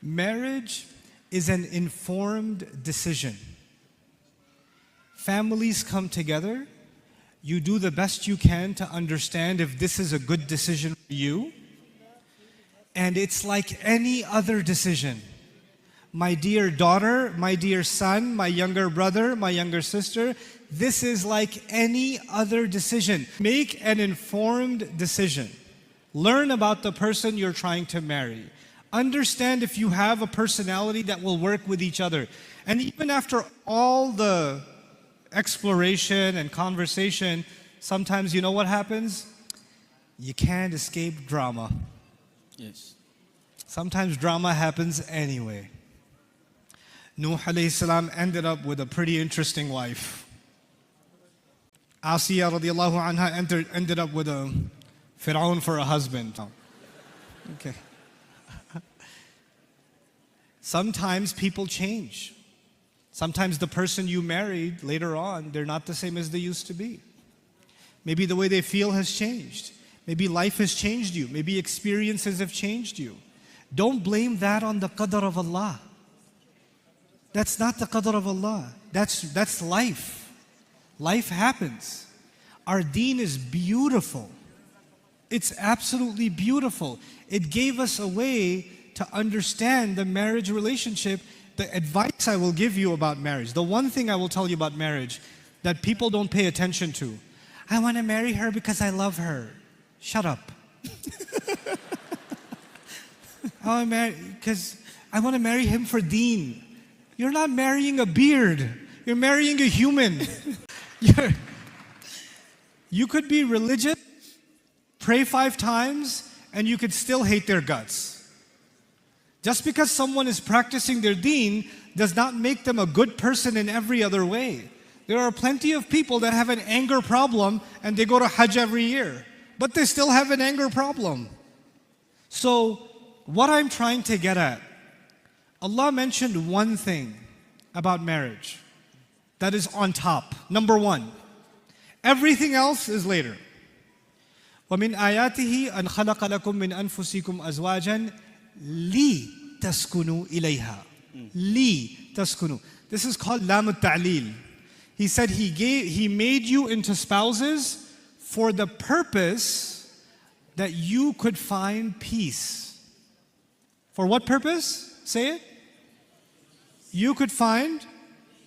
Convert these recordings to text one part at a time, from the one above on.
Marriage is an informed decision. Families come together. You do the best you can to understand if this is a good decision for you. And it's like any other decision. My dear daughter, my dear son, my younger brother, my younger sister, this is like any other decision. Make an informed decision. Learn about the person you're trying to marry. Understand if you have a personality that will work with each other. And even after all the exploration and conversation, sometimes you know what happens? You can't escape drama. Yes. Sometimes drama happens anyway. Nuh alayhi salam ended up with a pretty interesting wife. Asiya radiallahu anha ended up with a Fir'aun for a husband. Okay. Sometimes people change. Sometimes the person you married later on, they're not the same as they used to be. Maybe the way they feel has changed. Maybe life has changed you. Maybe experiences have changed you. Don't blame that on the qadr of Allah. That's not the qadr of Allah. That's life. Life happens. Our deen is beautiful. It's absolutely beautiful. It gave us a way to understand the marriage relationship. The advice I will give you about marriage, the one thing I will tell you about marriage that people don't pay attention to. I want to marry her because I love her. Shut up. I want to marry him for deen. You're not marrying a beard. You're marrying a human. You could be religious, pray 5 times, and you could still hate their guts. Just because someone is practicing their deen does not make them a good person in every other way. There are plenty of people that have an anger problem and they go to Hajj every year, but they still have an anger problem. So, what I'm trying to get at, Allah mentioned one thing about marriage that is on top. Number 1. Everything else is later. وَمِنْ آيَاتِهِ أَنْ خَلَقَ لَكُم مِّنْ أَنفُسِكُمْ أَزْوَاجًا لِتَسْكُنُوا إِلَيْهَا. لِتَسْكُنُوا. This is called lam al-ta'lil. He said He made you into spouses for the purpose that you could find peace. For what purpose? Say it. You could find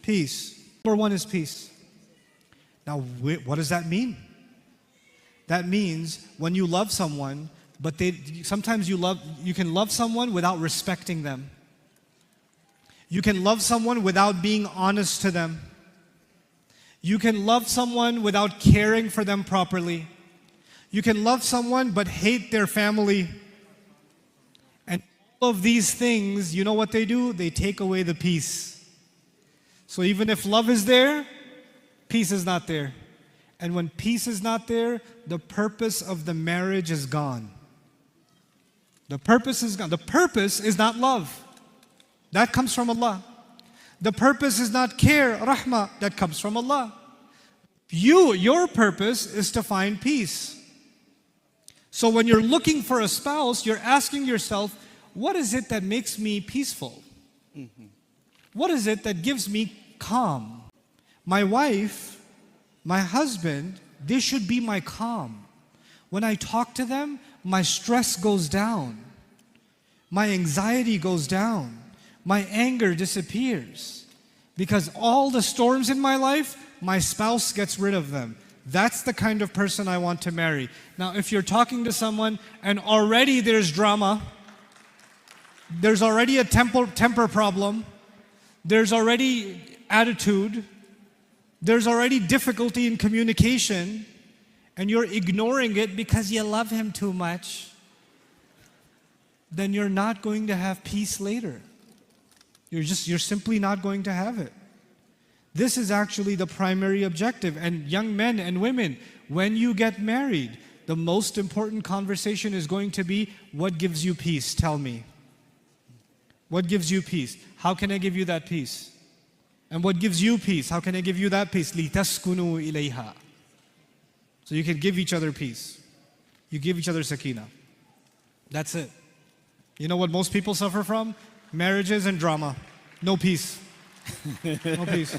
peace. Number 1 is peace. Now, what does that mean? That means when you love someone, but sometimes you can love someone without respecting them. You can love someone without being honest to them. You can love someone without caring for them properly. You can love someone but hate their family. And all of these things, you know what they do? They take away the peace. So even if love is there, peace is not there. And when peace is not there, the purpose of the marriage is gone. The purpose is gone. The purpose is not love. That comes from Allah. The purpose is not care, rahmah. That comes from Allah. Your purpose is to find peace. So when you're looking for a spouse, you're asking yourself, what is it that makes me peaceful? What is it that gives me calm? My wife, my husband, they should be my calm. When I talk to them, my stress goes down. My anxiety goes down. My anger disappears. Because all the storms in my life, my spouse gets rid of them. That's the kind of person I want to marry. Now, if you're talking to someone and already there's drama, there's already a temper problem, there's already attitude, there's already difficulty in communication, and you're ignoring it because you love him too much, then you're not going to have peace later. You're simply not going to have it. This is actually the primary objective. And young men and women, when you get married, the most important conversation is going to be, what gives you peace? Tell me. What gives you peace? How can I give you that peace? And what gives you peace? How can I give you that peace? لِتَسْكُنُوا إِلَيْهَا. So you can give each other peace. You give each other sakina. That's it. You know what most people suffer from? marriages and drama. No peace. No peace.